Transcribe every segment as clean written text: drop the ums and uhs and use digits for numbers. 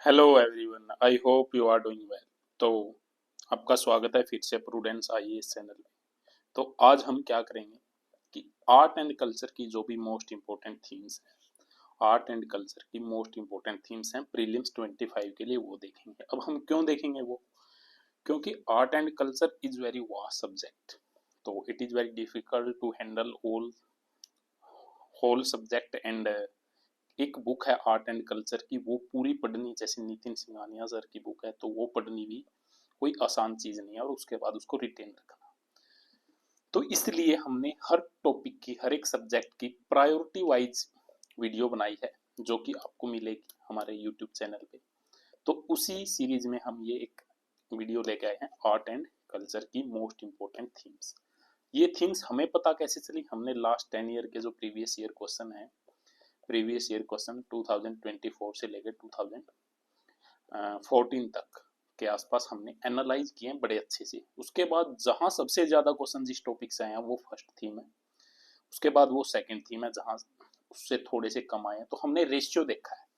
Hello everyone, I hope you are doing well. तो आपका स्वागत है फिर से प्रूडेंस आईएएस चैनल में। तो आज हम क्या करेंगे कि आर्ट एंड कल्चर की जो भी मोस्ट इम्पोर्टेंट थीम्स हैं, आर्ट एंड कल्चर की मोस्ट इम्पोर्टेंट थीम्स हैं प्रीलिम्स 25 के लिए, वो देखेंगे। अब हम क्यों देखेंगे वो? क्योंकि art and culture is very vast subject, तो it is very difficult to handle whole subject. And एक बुक है आर्ट एंड कल्चर की, वो पूरी पढ़नी, जैसे नितिन सिंघानिया सर की बुक है, तो वो पढ़नी भी कोई आसान चीज नहीं है, और उसके बाद उसको रिटेन रखना। तो इसलिए हमने हर टॉपिक की, हर एक सब्जेक्ट की प्रायोरिटी वाइज वीडियो बनाई है, जो कि आपको मिलेगी हमारे यूट्यूब चैनल पे। तो उसी सीरीज में हम ये एक वीडियो लेके आए हैं, आर्ट एंड कल्चर की मोस्ट इम्पोर्टेंट थीम्स। ये थीम्स हमें पता कैसे चली? हमने लास्ट 10 ईयर के जो प्रीवियस ईयर क्वेश्चन है, प्रीवियस ईयर क्वेश्चन 2024 से लेकर 2014 तक के आसपास हमने एनालाइज किए बड़े अच्छे से। उसके बाद जहां सबसे ज्यादा क्वेश्चन जिस टॉपिक से आए हैं वो फर्स्ट थीम है, उसके बाद वो सेकंड थीम है, जहां उससे थोड़े से कम आए हैं। तो हमने रेशियो देखा है।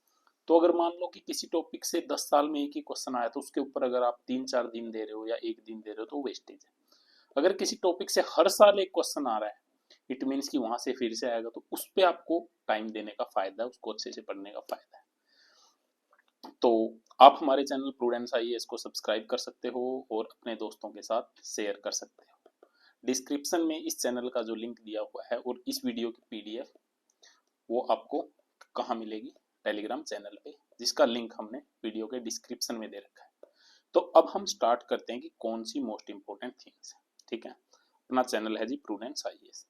तो अगर मान लो कि किसी टॉपिक से 10 साल में एक ही क्वेश्चन आया, तो उसके ऊपर अगर आप 3-4 दिन दे रहे हो या एक दिन दे रहे हो तो वेस्टेज है। अगर किसी टॉपिक से हर साल एक क्वेश्चन आ रहा है, इट मीन्स कि वहां से फिर से आएगा, तो उस पर आपको टाइम देने का फायदा है, उसको अच्छे से पढ़ने का फायदा है। तो आप हमारे चैनल प्रूडेंस आईएएस को सब्सक्राइब कर सकते हो और अपने दोस्तों के साथ शेयर कर सकते हो। डिस्क्रिप्शन में इस चैनल का जो लिंक दिया हुआ है और इस वीडियो की पीडीएफ, वो आपको कहाँ मिलेगी? टेलीग्राम चैनल पे, जिसका लिंक हमने वीडियो के डिस्क्रिप्शन में दे रखा है। तो अब हम स्टार्ट करते हैं कि कौन सी मोस्ट इंपोर्टेंट थिंग्स है। ठीक है, अपना चैनल है जी प्रूडेंस आईएएस।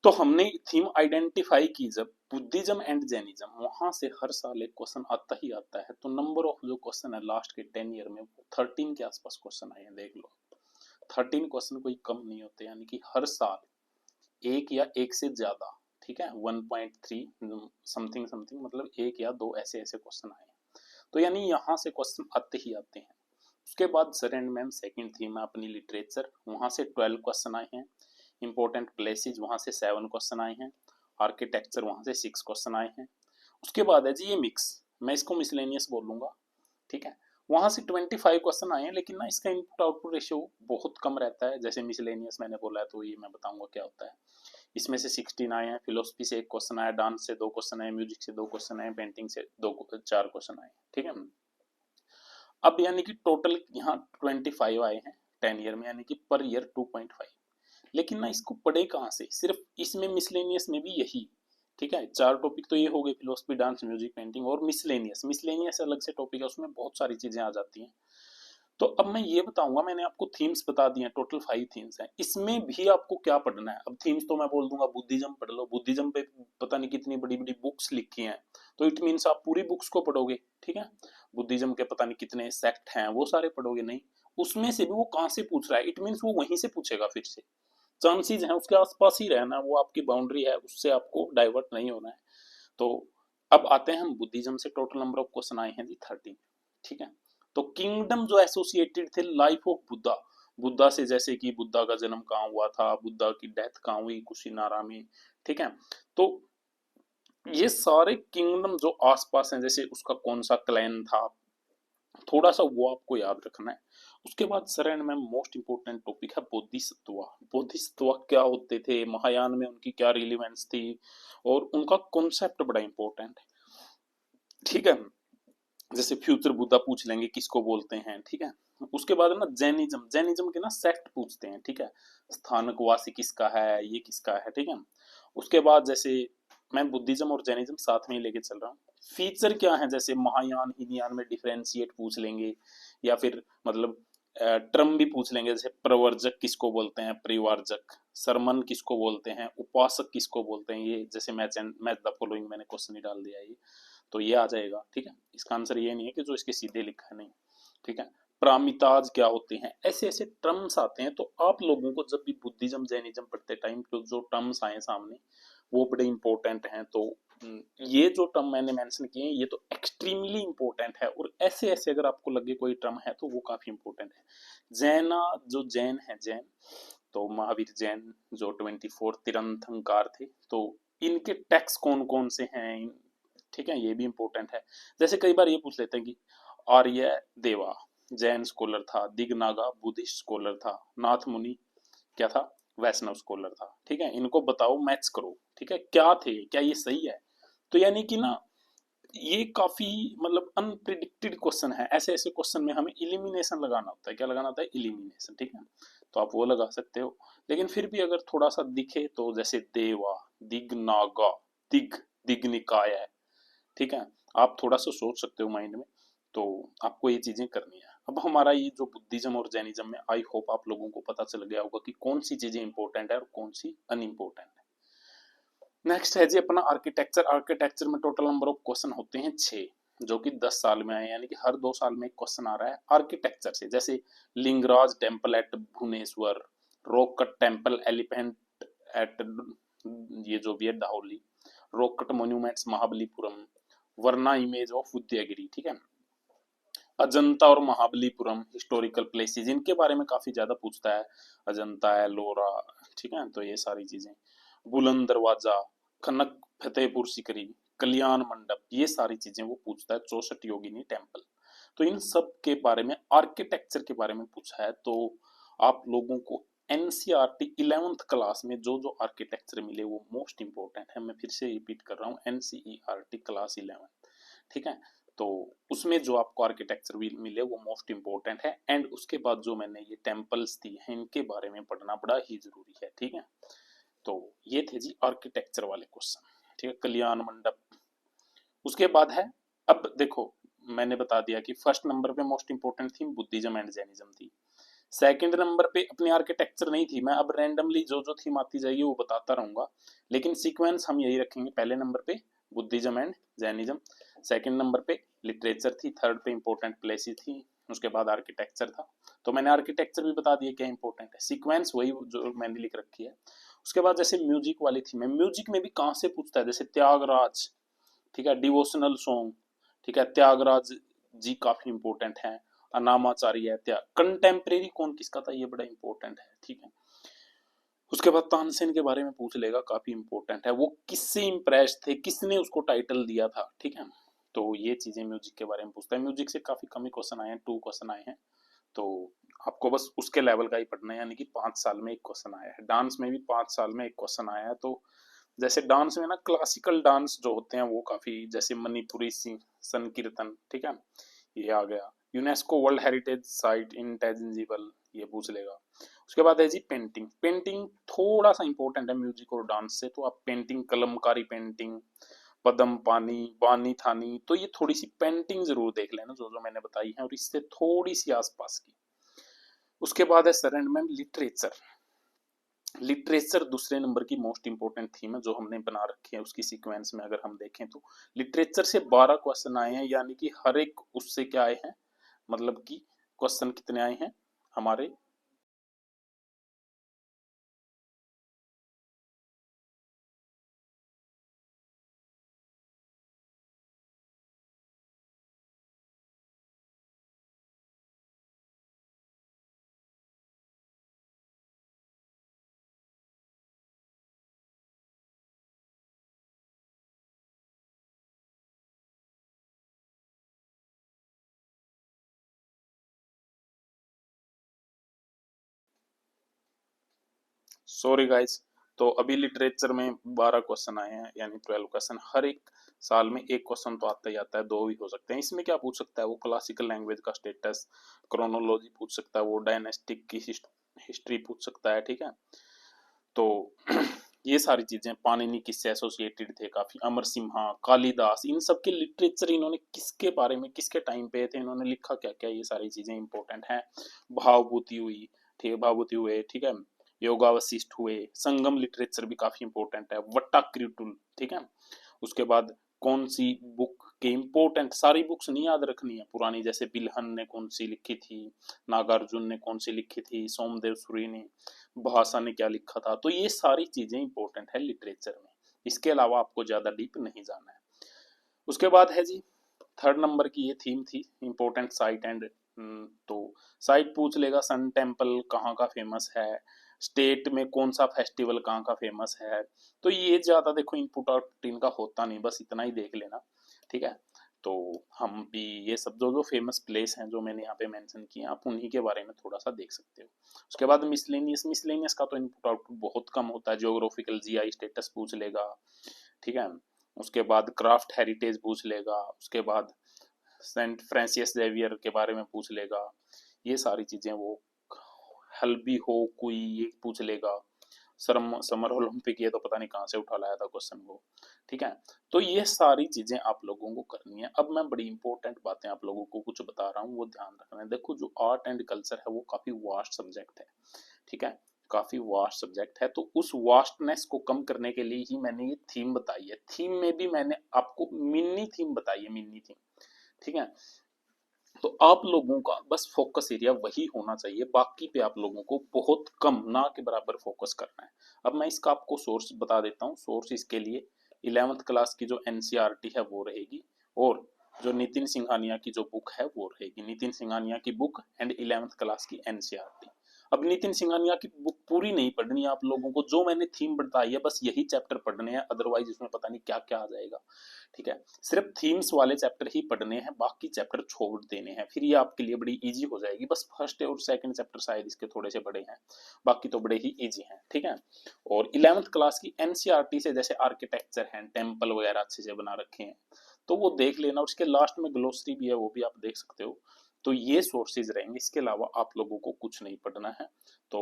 तो हमने थीम आइडेंटिफाई की जब बुद्धिज्म एंड जैनिज्म, वहां से हर साल एक क्वेश्चन आता ही आता है। तो नंबर ऑफ जो क्वेश्चन है लास्ट के 10 ईयर में, वो 13 के आसपास क्वेश्चन आए हैं, देख लो। 13 क्वेश्चन कोई कम नहीं होते, यानी कि हर साल एक या एक से ज्यादा, ठीक है, 1.3 समथिंग समथिंग, मतलब एक या दो ऐसे ऐसे क्वेश्चन आए हैं। तो यानी यहाँ से क्वेश्चन आते ही आते हैं। उसके बाद sir and ma'am second theme है अपनी लिटरेचर, वहां से 12 क्वेश्चन आए हैं। इंपॉर्टेंट प्लेसेज, वहां से 7 क्वेश्चन आए हैं। आर्किटेक्चर, वहां से 6 क्वेश्चन आए हैं। उसके बाद है जी ये मिक्स, मैं इसको मिसलेनियस बोलूंगा, ठीक है। वहां से 25 क्वेश्चन आए हैं, लेकिन ना इसका इनपुट आउटपुट रेशियो बहुत कम रहता है। जैसे मिसलेनियस मैंने बोला है, तो ये मैं बताऊंगा क्या होता है। इसमें से 16 आए हैं, फिलोसफी से एक क्वेश्चन आया, डांस से 2 क्वेश्चन आए, म्यूजिक से 2 क्वेश्चन आए, पेंटिंग से 4 क्वेश्चन आए, ठीक है। अब यानी कि टोटल यहाँ 25 आए हैं 10 ईयर में, यानी कि पर ईयर 2.5। लेकिन ना इसको पढ़े कहाँ से? सिर्फ इसमें मिसलेनियस में भी यही, ठीक है, 4 टॉपिक तो ये हो गए, फिलोसफी, डांस, म्यूजिक, पेंटिंग और मिसलेनियस। मिसलेनियस अलग से टॉपिक है, उसमें बहुत सारी चीजें आ जाती हैं। तो अब मैं ये बताऊंगा, मैंने आपको थीम्स बता दी हैं, टोटल 5 थीम्स हैं, इसमें भी आपको क्या पढ़ना है। अब थीम्स तो मैं बोल दूंगा बुद्धिज्म पढ़ लो, बुद्धिज्म पे पता नहीं कितनी बड़ी बड़ी बुक्स लिखी हैं, तो इट मीन्स आप पूरी बुक्स को पढ़ोगे, ठीक है। बुद्धिज्म के पता नहीं कितने सेक्ट हैं, वो सारे पढ़ोगे नहीं। उसमें से भी वो कहाँ से पूछ रहा है, इट मीन्स वो वहीं से पूछेगा फिर से। चांसेस हैं उसके आसपास ही रहना, वो आपकी बाउंड्री है, उससे आपको डाइवर्ट नहीं होना है। तो अब आते हैं हम बुद्धिज्म से, टोटल नंबर ऑफ क्वेश्चन आए हैं जी 13, ठीक है। तो किंगडम जो एसोसिएटेड थे लाइफ ऑफ बुद्धा, बुद्धा से, जैसे कि बुद्धा का जन्म कहाँ हुआ था, बुद्धा की डेथ कहाँ हुई, कुशीनारा में, ठीक है। तो ये सारे किंगडम जो आसपास हैं, जैसे उसका कौन सा क्लैन था, थोड़ा सा वो आपको याद रखना है। उसके बाद sir and ma'am most important topic है बोधिसत्व। बोधिसत्व क्या होते थे, महायान में उनकी क्या रिलीवेंस थी, और उनका कॉन्सेप्ट बड़ा इंपॉर्टेंट है, ठीक है। जैसे फ्यूचर बुद्धा पूछ लेंगे किसको बोलते हैं, ठीक है। उसके बाद है ना जैनिज्म, जैनिज्म के ना सेक्ट पूछते हैं, ठीक है। स्थानक वासी किसका है, ये किसका है, ठीक है। उसके बाद जैसे मैं बुद्धिज्म और जैनिज्म साथ में ही लेके चल रहा हूँ। फीचर क्या है, जैसे महायान हीनयान में डिफरेंशिएट पूछ लेंगे, या फिर मतलब टर्म भी पूछ लेंगे, जैसे प्रवर्जक किसको बोलते हैं, परिवारजक, सरमन किसको बोलते हैं, उपासक किसको बोलते हैं। ये जैसे मैच द फॉलोइंग मैंने क्वेश्चन ही डाल दिया, ये तो ये आ जाएगा, ठीक है। इसका आंसर ये नहीं है कि जो इसके सीधे लिखा है, नहीं, ठीक है। प्रामिताज क्या होते हैं, ऐसे ऐसे टर्म्स आते हैं। तो आप लोगों को जब भी बुद्धिज्म जैनिज्म पढ़ते टाइम तो जो टर्म्स आए सामने, वो बड़े इंपॉर्टेंट हैं। तो ये जो टर्म मैंने मेंशन किए हैं, ये तो एक्सट्रीमली इंपॉर्टेंट है, और ऐसे ऐसे अगर आपको लगे कोई टर्म है तो वो काफी इंपॉर्टेंट है। जैना, जो जैन है, जैन, तो महावीर जैन जो 24 तीर्थंकर थे, तो इनके टेक्स्ट कौन कौन से हैं, ठीक है, ये भी इंपॉर्टेंट है। जैसे कई बार ये पूछ लेते हैं कि आर्य देवा जैन स्कॉलर था, दिगनागा बुद्धिस्ट स्कॉलर था, नाथ मुनि क्या था, वैष्णव स्कॉलर था। ठीक है, इनको बताओ, मैच करो। ठीक है, क्या थे, क्या ये सही है? तो यानी कि ना, ये काफी मतलब अनप्रिडिक्टेड क्वेश्चन है। ऐसे ऐसे क्वेश्चन में हमें इलिमिनेशन लगाना होता है। क्या लगाना होता है? इलिमिनेशन। ठीक है, तो आप वो लगा सकते हो। लेकिन फिर भी अगर थोड़ा सा दिखे तो जैसे देवा, दिगनागा, दिग, दिग्निकाय है। ठीक है, आप थोड़ा सा सोच सकते हो माइंड में। तो आपको ये चीजें करनी है। अब हमारा ये जो बुद्धिज्म और जैनिज्म में, आई होप आप लोगों को पता चल गया होगा कि कौन सी चीजें इंपॉर्टेंट है और कौन सी अनइम्पोर्टेंट है। नेक्स्ट है जी अपना आर्किटेक्चर। आर्किटेक्चर में टोटल नंबर ऑफ क्वेश्चन होते हैं 6, जो कि 10 साल में आए, यानी कि हर 2 साल में एक क्वेश्चन आ रहा है आर्किटेक्चर से। जैसे Lingaraj temple at Bhubaneswar, rock cut temple Elephanta, ये जो भी है Dhauli, rock cut monuments Mahabalipuram, वर्ना इमेज ऑफ उदयगिरी। ठीक है, अजंता और महाबलीपुरम हिस्टोरिकल प्लेसेस, इनके बारे में काफी ज्यादा पूछता है। अजंता, एलोरा, ठीक है, तो ये सारी चीजें। बुलंद दरवाजा, कनक फतेहपुर सीकरी, कल्याण मंडप, ये सारी चीजें वो पूछता है। 64 योगिनी टेम्पल, तो इन सब के बारे में, आर्किटेक्चर के बारे में पूछा है। तो आप लोगों को एनसीईआरटी 11th क्लास में जो जो आर्किटेक्चर मिले वो मोस्ट इंपॉर्टेंट है। मैं फिर से रिपीट कर रहा हूँ, एनसीईआरटी क्लास 11, ठीक है। तो उसमें जो आपको आर्किटेक्चर भी मिले वो मोस्ट इंपॉर्टेंट है। एंड उसके बाद जो मैंने ये टेम्पल्स दी हैं, इनके बारे में पढ़ना बड़ा ही जरूरी है। ठीक है, तो ये थे जी आर्किटेक्चर वाले क्वेश्चन। ठीक है, कल्याण मंडप। उसके बाद है, अब देखो मैंने बता दिया कि फर्स्ट नंबर पे मोस्ट इंपॉर्टेंट थी बुद्धिज्म एंड जैनिज्म थी। सेकंड नंबर पे अपनी आर्किटेक्चर नहीं थी। मैं अब रैंडमली जो जो थीम आती जाएगी वो बताता रहूंगा, लेकिन सीक्वेंस हम यही रखेंगे। पहले नंबर पे Buddhism and Jainism, second number पे लिटरेचर थी, थर्ड पे इंपॉर्टेंट प्लेसेस थी, उसके बाद आर्किटेक्चर था। तो मैंने आर्किटेक्चर भी बता दिया क्या इंपॉर्टेंट है, सीक्वेंस वही जो मैंने लिख रखी है। उसके बाद जैसे म्यूजिक वाली थी, मैं म्यूजिक में भी कहाँ से पूछता है, जैसे त्यागराज, ठीक है, डिवोशनल सॉन्ग, ठीक है, त्यागराज जी काफी इंपॉर्टेंट है। अनामाचारी है, त्याग, कंटेम्प्रेरी कौन किसका था, ये बड़ा इंपॉर्टेंट है। ठीक है, उसके बाद तानसेन के बारे में पूछ लेगा, काफी इंपॉर्टेंट है। वो किससे इम्प्रेस थे, किसने उसको टाइटल दिया था। ठीक है, तो ये चीजें म्यूजिक के बारे में पूछता है। म्यूजिक से काफी कम ही क्वेश्चन आए हैं, 2 क्वेश्चन आए हैं। तो आपको बस उसके लेवल का ही पढ़ना है, यानी कि 5 साल में एक क्वेश्चन आया है। डांस में भी 5 साल में एक क्वेश्चन आया है। तो जैसे डांस में ना, क्लासिकल डांस जो होते हैं वो काफी, जैसे मणिपुरी संकीर्तन, ठीक है, ये आ गया। UNESCO world heritage site intangible, ये पूछ लेगा। उसके बाद है जी पेंटिंग। पेंटिंग थोड़ा सा इंपॉर्टेंट है म्यूजिक और डांस से, तो आप पेंटिंग, कलमकारी पेंटिंग, पदम पानी, बानी थानी, तो ये थोड़ी सी पेंटिंग जरूर देख लेना जो जो मैंने बताई है, और इससे थोड़ी सी आसपास की। उसके बाद है सरेंड मैम लिटरेचर। लिटरेचर दूसरे नंबर की मोस्ट इंपॉर्टेंट थीम है जो हमने बना रखी है। उसकी सीक्वेंस में अगर हम देखें तो लिटरेचर से 12 क्वेश्चन आए हैं, यानी कि हर एक उससे क्या आए हैं, मतलब कि क्वेश्चन कितने आए हैं हमारे, सॉरी गाइस। तो अभी लिटरेचर में 12 क्वेश्चन आए हैं, यानी 12 क्वेश्चन। हर एक साल में एक क्वेश्चन तो आता ही आता है, 2 भी हो सकते हैं। इसमें क्या पूछ सकता है वो, क्लासिकल लैंग्वेज का स्टेटस, क्रोनोलॉजी पूछ सकता है, वो डायनेस्टिक की हिस्ट्री पूछ सकता है। ठीक है, तो ये सारी चीजें, पाणिनि किससे एसोसिएटेड थे काफी, अमर सिम्हा, कालिदास, इन सब के लिटरेचर, इन्होंने किसके बारे में, किसके टाइम पे थे, इन्होंने लिखा क्या क्या, ये सारी चीजें इंपॉर्टेंट हैं। भावभूति हुई, ठीक है, भावभूति हुए, ठीक है, योगा वशिष्ठ हुए, संगम लिटरेचर भी काफी इंपॉर्टेंट है, वट्टाक्रिटुल, ठीक है। उसके बाद कौन सी बुक के इंपॉर्टेंट, सारी बुक्स नहीं याद रखनी है पुरानी, जैसे बिल्हन ने कौन सी लिखी थी, नागार्जुन ने कौन सी लिखी थी, सोमदेव सूरी ने, भाषा ने क्या लिखा था। तो ये सारी चीजें इंपॉर्टेंट है लिटरेचर में। इसके अलावा आपको ज्यादा डीप नहीं जाना है। उसके बाद है जी थर्ड नंबर की ये थीम थी, इंपॉर्टेंट साइट एंड, तो साइट पूछ लेगा, सन टेम्पल कहाँ का फेमस है, स्टेट में कौन सा फेस्टिवल कहाँ का फेमस है। तो ये ज्यादा देखो इनपुट आउटपुट इनका होता नहीं, बस इतना ही देख लेना। ठीक है। तो हम भी ये सब जो जो फेमस प्लेस हैं जो मैंने यहाँ पे मेंशन किए हैं, आप उन्हीं के बारे में थोड़ा सा देख सकते हो। उसके बाद मिसलेनियस का तो इनपुट आउटपुट बहुत कम होता है। जियोग्राफिकल जीआई स्टेटस पूछ लेगा, ठीक है। उसके बाद क्राफ्ट हेरिटेज पूछ लेगा, उसके बाद सेंट फ्रांसिस जेवियर के बारे में पूछ लेगा, ये सारी चीजें वो हल्बी हो कोई ये पूछ लेगा। समर ओलंपिक ये तो पता नहीं कहाँ से उठा लाया था क्वेश्चन वो, ठीक है। तो ये सारी चीजें आप लोगों को करनी है। अब मैं बड़ी इंपॉर्टेंट बातें आप लोगों को कुछ बता रहा हूँ, वो ध्यान रखना है। देखो जो आर्ट एंड कल्चर है वो काफी वास्ट सब्जेक्ट है, ठीक है, काफी वास्ट सब्जेक्ट है। तो उस वास्टनेस को कम करने के लिए ही मैंने ये थीम बताई है। थीम में भी मैंने आपको मिनी थीम बताई है, मिनी थीम, ठीक है। तो आप लोगों का बस फोकस एरिया वही होना चाहिए, बाकी पे आप लोगों को बहुत कम ना के बराबर फोकस करना है। अब मैं इसका आपको सोर्स बता देता हूँ। सोर्स इसके लिए 11th क्लास की जो एनसीईआरटी है वो रहेगी, और जो नितिन सिंघानिया की जो बुक है वो रहेगी। नितिन सिंघानिया की बुक एंड 11th क्लास की एनसीईआरटी। अब नितिन सिंघानिया की बुक पूरी नहीं पढ़नी है आप लोगों को, जो मैंने थीम बताई है बस यही चैप्टर पढ़ने हैं, अदरवाइज इसमें पता नहीं क्या क्या आ जाएगा, ठीक है। सिर्फ थीम्स वाले चैप्टर ही पढ़ने हैं, बाकी चैप्टर छोड़ देने हैं, फिर ये आपके लिए बड़ी इजी हो जाएगी। बस फर्स्ट और सेकंड चैप्टर शायद इसके थोड़े से बड़े हैं, बाकी तो बड़े ही इजी हैं, ठीक है। और 11th क्लास की एनसीईआरटी से जैसे आर्किटेक्चर है, टेम्पल वगैरह अच्छे से बना रखे हैं, तो वो देख लेना। उसके लास्ट में ग्लोसरी भी है, वो भी आप देख सकते हो। तो ये सोर्सेज रहेंगे, इसके अलावा आप लोगों को कुछ नहीं पढ़ना है। तो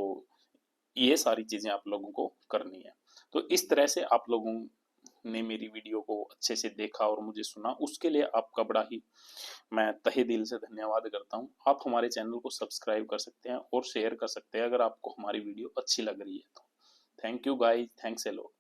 ये सारी चीजें आप लोगों को करनी है। तो इस तरह से आप लोगों ने मेरी वीडियो को अच्छे से देखा और मुझे सुना, उसके लिए आपका बड़ा ही मैं तहे दिल से धन्यवाद करता हूँ। आप हमारे चैनल को सब्सक्राइब कर सकते हैं और शेयर कर सकते हैं अगर आपको हमारी वीडियो अच्छी लग रही है तो। Thank you guys, thanks a lot.